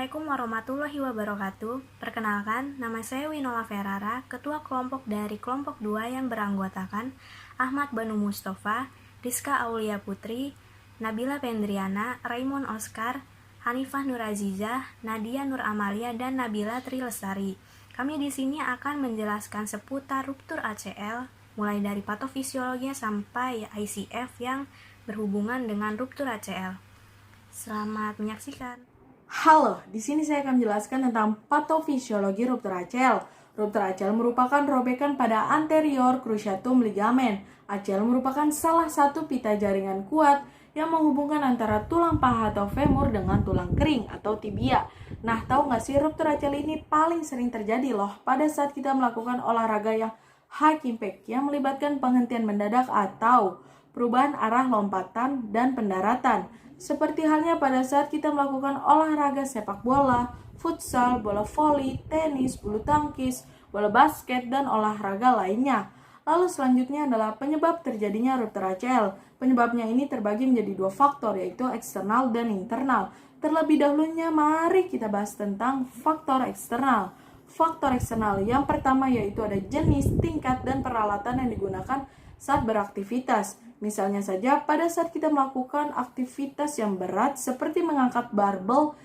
Assalamualaikum warahmatullahi wabarakatuh. Perkenalkan, nama saya Winola Ferrara, Ketua Kelompok dari Kelompok 2 yang beranggotakan Ahmad Banu Mustafa, Rizka Aulia Putri, Nabila Pendriana, Raymond Oscar, Hanifah Nur Azizah, Nadia Nur Amalia, dan Nabila Tri Lestari. Kami di sini akan menjelaskan seputar ruptur ACL, mulai dari patofisiologi sampai ICF yang berhubungan dengan ruptur ACL. Selamat menyaksikan. Halo, di sini saya akan menjelaskan tentang patofisiologi ruptur ACL. Ruptur ACL merupakan robekan pada anterior cruciatum ligamen. ACL merupakan salah satu pita jaringan kuat yang menghubungkan antara tulang paha atau femur dengan tulang kering atau tibia. Nah, tahu nggak sih ruptur ACL ini paling sering terjadi loh pada saat kita melakukan olahraga yang high impact yang melibatkan penghentian mendadak atau perubahan arah lompatan dan pendaratan. Seperti halnya pada saat kita melakukan olahraga sepak bola, futsal, bola voli, tenis, bulu tangkis, bola basket, dan olahraga lainnya. Lalu selanjutnya adalah penyebab terjadinya ruptur ACL. Penyebabnya ini terbagi menjadi dua faktor, yaitu eksternal dan internal. Terlebih dahulunya mari kita bahas tentang faktor eksternal. Faktor eksternal yang pertama yaitu ada jenis, tingkat, dan peralatan yang digunakan saat beraktivitas. Misalnya saja pada saat kita melakukan aktivitas yang berat seperti mengangkat barbel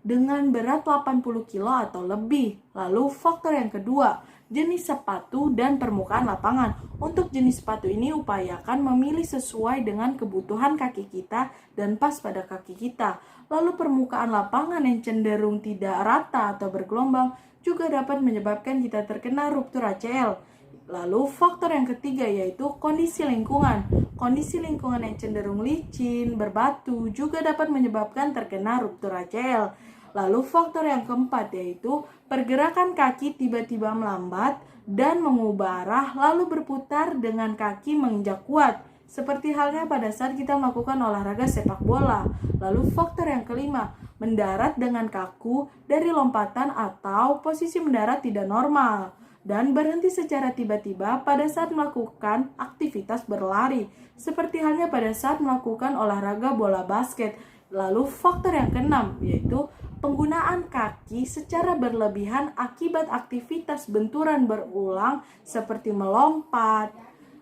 dengan berat 80 kilo atau lebih. Lalu faktor yang kedua, jenis sepatu dan permukaan lapangan. Untuk jenis sepatu ini upayakan memilih sesuai dengan kebutuhan kaki kita dan pas pada kaki kita. Lalu permukaan lapangan yang cenderung tidak rata atau bergelombang juga dapat menyebabkan kita terkena ruptur ACL. Lalu faktor yang ketiga yaitu kondisi lingkungan. Kondisi lingkungan yang cenderung licin, berbatu juga dapat menyebabkan terkena ruptur ACL. Lalu faktor yang keempat yaitu pergerakan kaki tiba-tiba melambat dan mengubah arah lalu berputar dengan kaki menginjak kuat. Seperti halnya pada saat kita melakukan olahraga sepak bola. Lalu faktor yang kelima, mendarat dengan kaku dari lompatan atau posisi mendarat tidak normal. Dan berhenti secara tiba-tiba pada saat melakukan aktivitas berlari, seperti halnya pada saat melakukan olahraga bola basket. Lalu faktor yang keenam, yaitu penggunaan kaki secara berlebihan akibat aktivitas benturan berulang seperti melompat,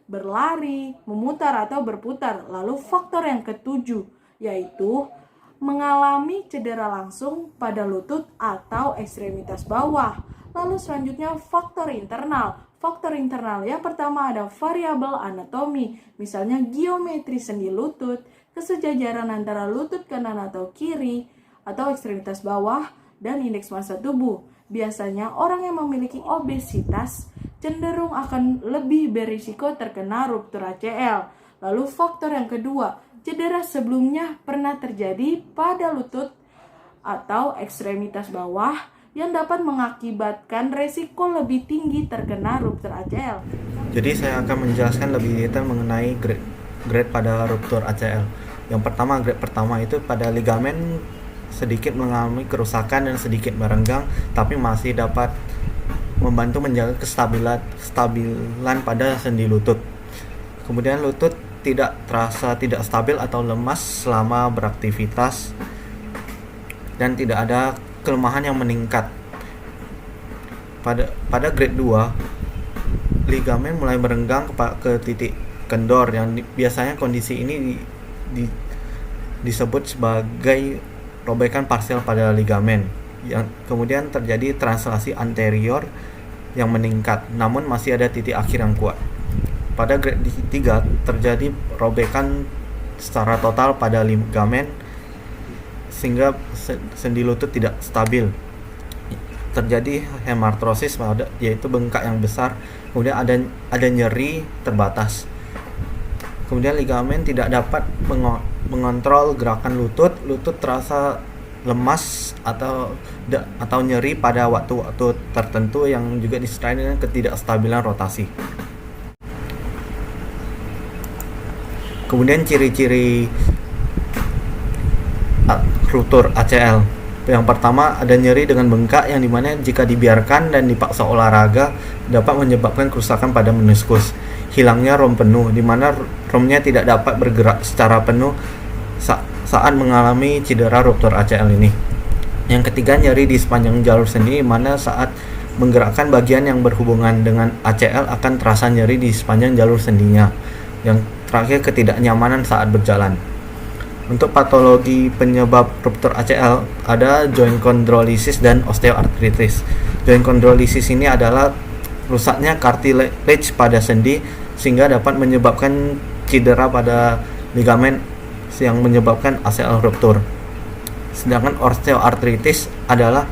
berlari, memutar atau berputar. Lalu faktor yang ketujuh, yaitu mengalami cedera langsung pada lutut atau ekstremitas bawah. Lalu selanjutnya faktor internal. Faktor internal yang pertama ada variabel anatomi, misalnya geometri sendi lutut, kesejajaran antara lutut kanan atau kiri, atau ekstremitas bawah, dan indeks massa tubuh. Biasanya orang yang memiliki obesitas cenderung akan lebih berisiko terkena ruptur ACL. Lalu faktor yang kedua, cedera sebelumnya pernah terjadi pada lutut atau ekstremitas bawah yang dapat mengakibatkan resiko lebih tinggi terkena ruptur ACL. Jadi saya akan menjelaskan lebih detail mengenai grade pada ruptur ACL. Yang pertama, grade pertama itu pada ligamen sedikit mengalami kerusakan dan sedikit merenggang, tapi masih dapat membantu menjaga kestabilan pada sendi lutut. Kemudian lutut tidak terasa tidak stabil atau lemas selama beraktivitas dan tidak ada kelemahan yang meningkat. Pada grade 2, ligamen mulai merenggang ke titik kendor yang biasanya kondisi ini disebut sebagai robekan parsial pada ligamen. Yang kemudian terjadi translasi anterior yang meningkat, namun masih ada titik akhir yang kuat. Pada grade 3 terjadi robekan secara total pada ligamen sehingga sendi lutut tidak stabil. Terjadi hemartrosis, yaitu bengkak yang besar, kemudian ada nyeri terbatas. Kemudian ligamen tidak dapat mengontrol gerakan lutut terasa lemas atau nyeri pada waktu-waktu tertentu yang juga disertai dengan ketidakstabilan rotasi. Kemudian ciri-ciri ruptur ACL. Yang pertama ada nyeri dengan bengkak yang dimana jika dibiarkan dan dipaksa olahraga dapat menyebabkan kerusakan pada meniskus. Hilangnya rom penuh, dimana romnya tidak dapat bergerak secara penuh saat mengalami cedera ruptur ACL ini. Yang ketiga, nyeri di sepanjang jalur sendi, mana saat menggerakkan bagian yang berhubungan dengan ACL akan terasa nyeri di sepanjang jalur sendinya. Yang terakhir, ketidaknyamanan saat berjalan. Untuk patologi penyebab ruptur ACL ada joint chondrolysis dan osteoartritis. Joint chondrolysis ini adalah rusaknya cartilage pada sendi sehingga dapat menyebabkan cedera pada ligamen yang menyebabkan ACL ruptur. Sedangkan osteoartritis adalah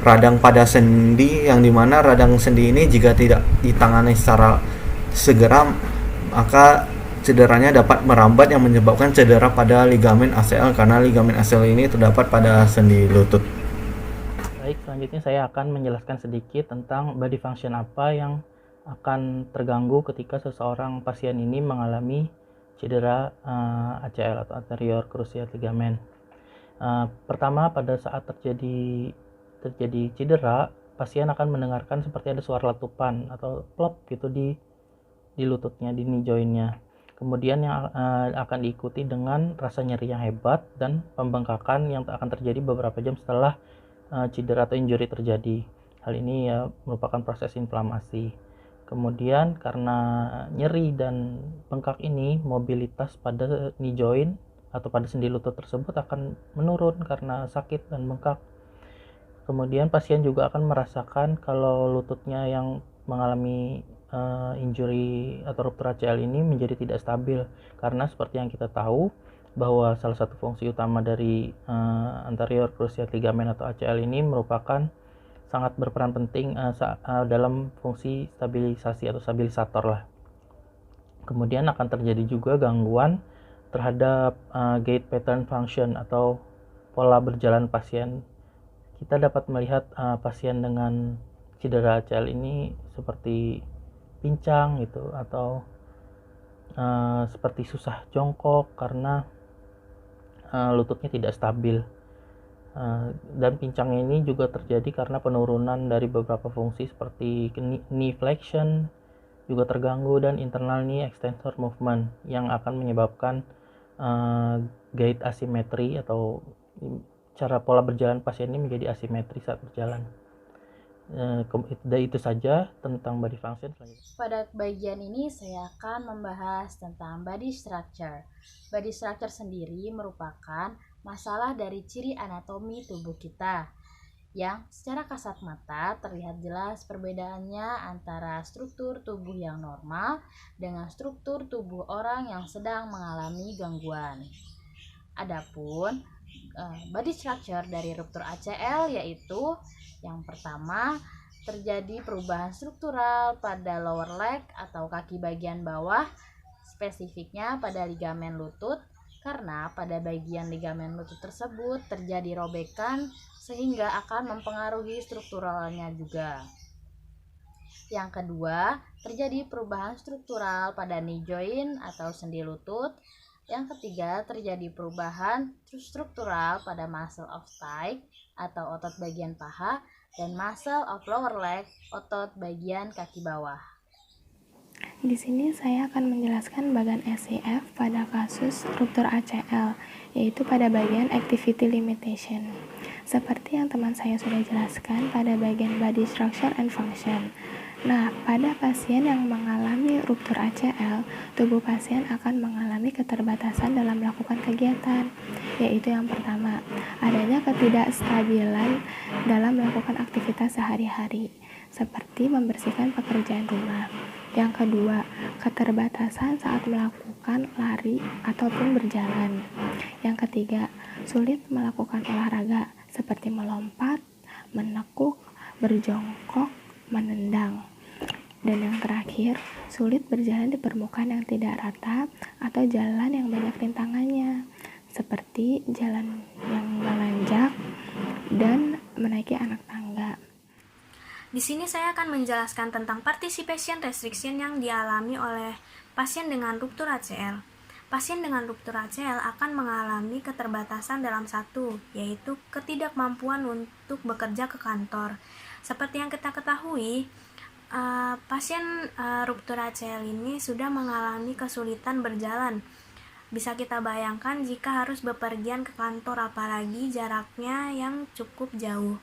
radang pada sendi, yang dimana radang sendi ini jika tidak ditangani secara segera maka cederanya dapat merambat yang menyebabkan cedera pada ligamen ACL, karena ligamen ACL ini terdapat pada sendi lutut. Baik, selanjutnya saya akan menjelaskan sedikit tentang body function apa yang akan terganggu ketika seseorang pasien ini mengalami cedera ACL atau anterior cruciate ligament. Pertama, pada saat terjadi cedera, pasien akan mendengarkan seperti ada suara letupan atau plop gitu di lututnya, di knee joint-nya. Kemudian yang akan diikuti dengan rasa nyeri yang hebat dan pembengkakan yang akan terjadi beberapa jam setelah cedera atau injury terjadi. Hal ini ya merupakan proses inflamasi. Kemudian karena nyeri dan bengkak ini, mobilitas pada knee joint atau pada sendi lutut tersebut akan menurun karena sakit dan bengkak. Kemudian pasien juga akan merasakan kalau lututnya yang mengalami injury atau ruptur ACL ini menjadi tidak stabil, karena seperti yang kita tahu bahwa salah satu fungsi utama dari anterior cruciate ligament atau ACL ini merupakan sangat berperan penting dalam fungsi stabilisasi atau stabilisator lah. Kemudian akan terjadi juga gangguan terhadap gait pattern function atau pola berjalan pasien. Kita dapat melihat pasien dengan cedera ACL ini seperti pincang gitu, atau seperti susah jongkok karena lututnya tidak stabil. Dan pincang ini juga terjadi karena penurunan dari beberapa fungsi seperti knee flexion juga terganggu, dan internal knee extensor movement yang akan menyebabkan gait asimetri atau cara pola berjalan pasien ini menjadi asimetri saat berjalan. Itu saja tentang body function. Pada bagian ini saya akan membahas tentang body structure. Body structure sendiri merupakan masalah dari ciri anatomi tubuh kita yang secara kasat mata terlihat jelas perbedaannya antara struktur tubuh yang normal dengan struktur tubuh orang yang sedang mengalami gangguan. Adapun body structure dari ruptur ACL yaitu yang pertama, terjadi perubahan struktural pada lower leg atau kaki bagian bawah, spesifiknya pada ligamen lutut, karena pada bagian ligamen lutut tersebut terjadi robekan sehingga akan mempengaruhi strukturalnya juga. Yang kedua, terjadi perubahan struktural pada knee joint atau sendi lutut. Yang ketiga, terjadi perubahan struktural pada muscle of thigh atau otot bagian paha, dan muscle of lower leg, otot bagian kaki bawah. Di sini saya akan menjelaskan bagian SCF pada kasus ruptur ACL, yaitu pada bagian activity limitation. Seperti yang teman saya sudah jelaskan pada bagian body structure and function. Nah, pada pasien yang mengalami ruptur ACL, tubuh pasien akan mengalami keterbatasan dalam melakukan kegiatan, yaitu yang pertama, adanya ketidakstabilan dalam melakukan aktivitas sehari-hari, seperti membersihkan pekerjaan rumah. Yang kedua, keterbatasan saat melakukan lari ataupun berjalan. Yang ketiga, sulit melakukan olahraga, seperti melompat, menekuk, berjongkok, menendang. Dan yang terakhir, sulit berjalan di permukaan yang tidak rata atau jalan yang banyak rintangannya, seperti jalan yang menanjak dan menaiki anak tangga. Di sini saya akan menjelaskan tentang participation restriction yang dialami oleh pasien dengan ruptur ACL. Pasien dengan ruptur ACL akan mengalami keterbatasan dalam satu, yaitu ketidakmampuan untuk bekerja ke kantor. Seperti yang kita ketahui, pasien ruptur ACL ini sudah mengalami kesulitan berjalan Bisa kita bayangkan jika harus bepergian ke kantor, apalagi jaraknya yang cukup jauh.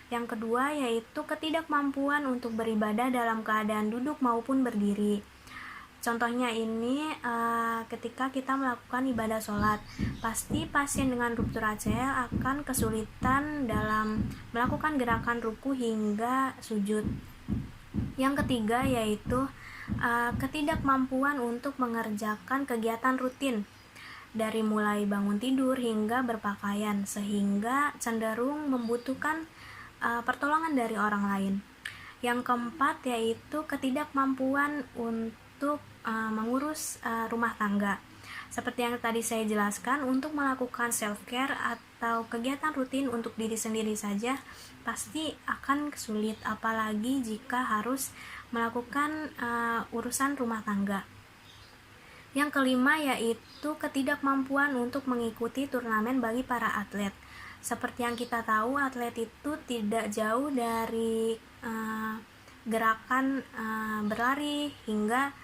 Yang kedua yaitu ketidakmampuan untuk beribadah dalam keadaan duduk maupun berdiri. Contohnya ini ketika kita melakukan ibadah sholat, pasti pasien dengan ruptur ACL akan kesulitan dalam melakukan gerakan ruku hingga sujud. Yang ketiga yaitu ketidakmampuan untuk mengerjakan kegiatan rutin dari mulai bangun tidur hingga berpakaian, sehingga cenderung membutuhkan pertolongan dari orang lain. Yang keempat yaitu ketidakmampuan untuk mengurus rumah tangga. Seperti yang tadi saya jelaskan, untuk melakukan self-care atau kegiatan rutin untuk diri sendiri saja pasti akan sulit, apalagi jika harus melakukan urusan rumah tangga. Yang kelima yaitu ketidakmampuan untuk mengikuti turnamen bagi para atlet. Seperti yang kita tahu, atlet itu tidak jauh dari gerakan berlari hingga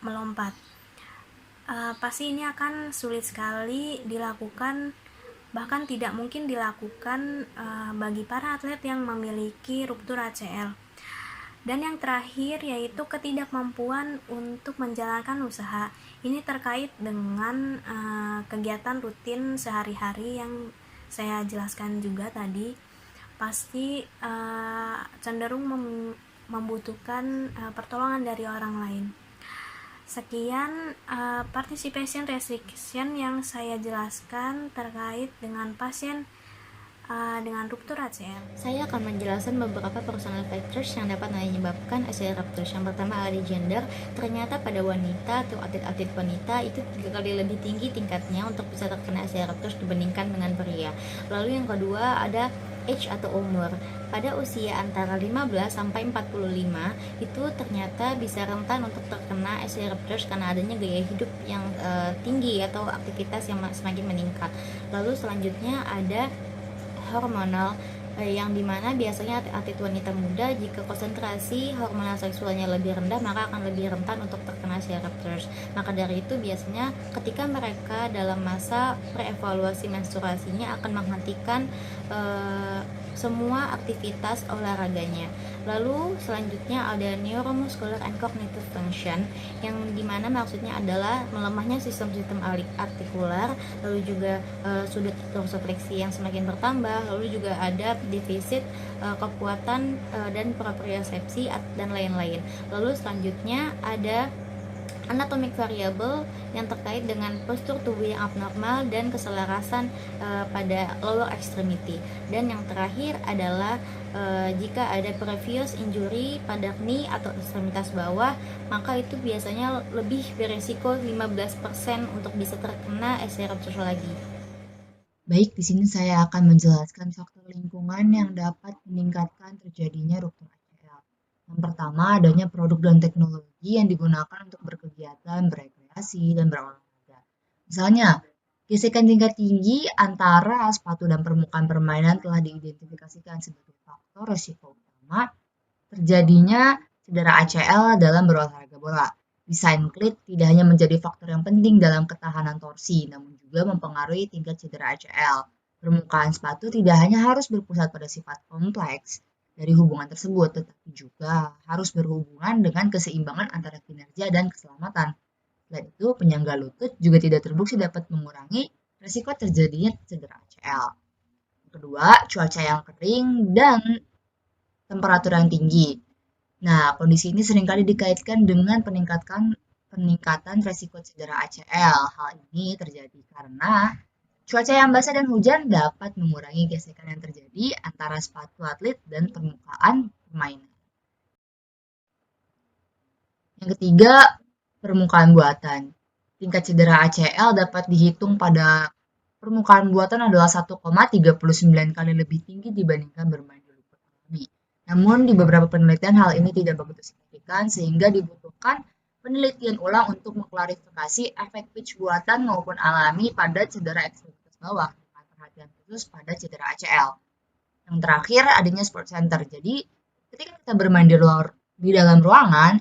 melompat. Pasti ini akan sulit sekali dilakukan, bahkan tidak mungkin dilakukan bagi para atlet yang memiliki ruptur ACL. Dan yang terakhir yaitu ketidakmampuan untuk menjalankan usaha. Ini terkait dengan kegiatan rutin sehari-hari yang saya jelaskan juga tadi. Pasti cenderung membutuhkan pertolongan dari orang lain. Sekian participation restriction yang saya jelaskan terkait dengan pasien dengan ruptur ACL. Saya akan menjelaskan beberapa personal factors yang dapat menyebabkan ACL ruptus. Yang pertama ada gender. Ternyata pada wanita atau atlet-atlet wanita itu 3 kali lebih tinggi tingkatnya untuk bisa terkena ACL ruptus dibandingkan dengan pria. Lalu yang kedua ada age atau umur. Pada usia antara 15 sampai 45 itu ternyata bisa rentan untuk terkena ACL ruptus karena adanya gaya hidup yang tinggi atau aktivitas yang semakin meningkat. Lalu selanjutnya ada hormonal, yang dimana biasanya atlet wanita muda jika konsentrasi hormonal seksualnya lebih rendah maka akan lebih rentan untuk terkena ACL ruptus. Maka dari itu biasanya ketika mereka dalam masa preevaluasi menstruasinya akan menghentikan semua aktivitas olahraganya. Lalu selanjutnya ada neuromuscular and cognitive function, yang dimana maksudnya adalah melemahnya sistem-sistem artikular, lalu juga sudut dorsofleksi yang semakin bertambah, lalu juga ada defisit kekuatan dan propriosepsi dan lain-lain. Lalu selanjutnya ada anatomic variable yang terkait dengan postur tubuh yang abnormal dan keselarasan pada lower extremity. Dan yang terakhir adalah jika ada previous injury pada knee atau ekstremitas bawah, maka itu biasanya lebih beresiko 15% untuk bisa terkena ACL ruptus lagi. Baik, di sini saya akan menjelaskan faktor lingkungan yang dapat meningkatkan terjadinya ruptur ACL. Yang pertama, adanya produk dan teknologi yang digunakan untuk berkegiatan, berekreasi, dan berolahraga. Misalnya, gesekan tingkat tinggi antara sepatu dan permukaan permainan telah diidentifikasikan sebagai faktor risiko utama terjadinya cedera ACL dalam berolahraga bola. Desain klit tidak hanya menjadi faktor yang penting dalam ketahanan torsi, namun juga mempengaruhi tingkat cedera ACL. Permukaan sepatu tidak hanya harus berpusat pada sifat kompleks dari hubungan tersebut, tetapi juga harus berhubungan dengan keseimbangan antara kinerja dan keselamatan. Selain itu, penyangga lutut juga tidak terbukti dapat mengurangi risiko terjadinya cedera ACL. Kedua, cuaca yang kering dan temperatur yang tinggi. Nah, kondisi ini seringkali dikaitkan dengan peningkatan risiko cedera ACL. Hal ini terjadi karena cuaca yang basah dan hujan dapat mengurangi gesekan yang terjadi antara sepatu atlet dan permukaan permainan. Yang ketiga, permukaan buatan. Tingkat cedera ACL dapat dihitung pada permukaan buatan adalah 1,39 kali lebih tinggi dibandingkan bermain di lumpur alami. Namun, di beberapa penelitian hal ini tidak begitu signifikan sehingga dibutuhkan penelitian ulang untuk mengklarifikasi efek pitch buatan maupun alami pada cedera ekstremitas bawah, dengan perhatian khusus pada cedera ACL. Yang terakhir, adanya sport center. Jadi, ketika kita bermain di dalam ruangan,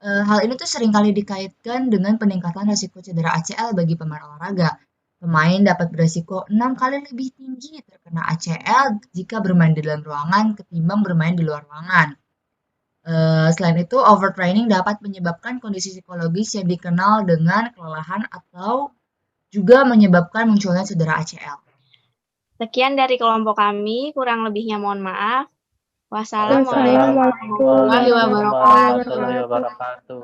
Hal ini tuh seringkali dikaitkan dengan peningkatan risiko cedera ACL bagi pemain olahraga. Pemain dapat beresiko 6 kali lebih tinggi terkena ACL jika bermain di dalam ruangan ketimbang bermain di luar ruangan. Selain itu, overtraining dapat menyebabkan kondisi psikologis yang dikenal dengan kelelahan atau juga menyebabkan munculnya cedera ACL. Sekian dari kelompok kami, kurang lebihnya mohon maaf. Wassalamualaikum Wassalamualaikum warahmatullahi warahmatullahi wabarakatuh.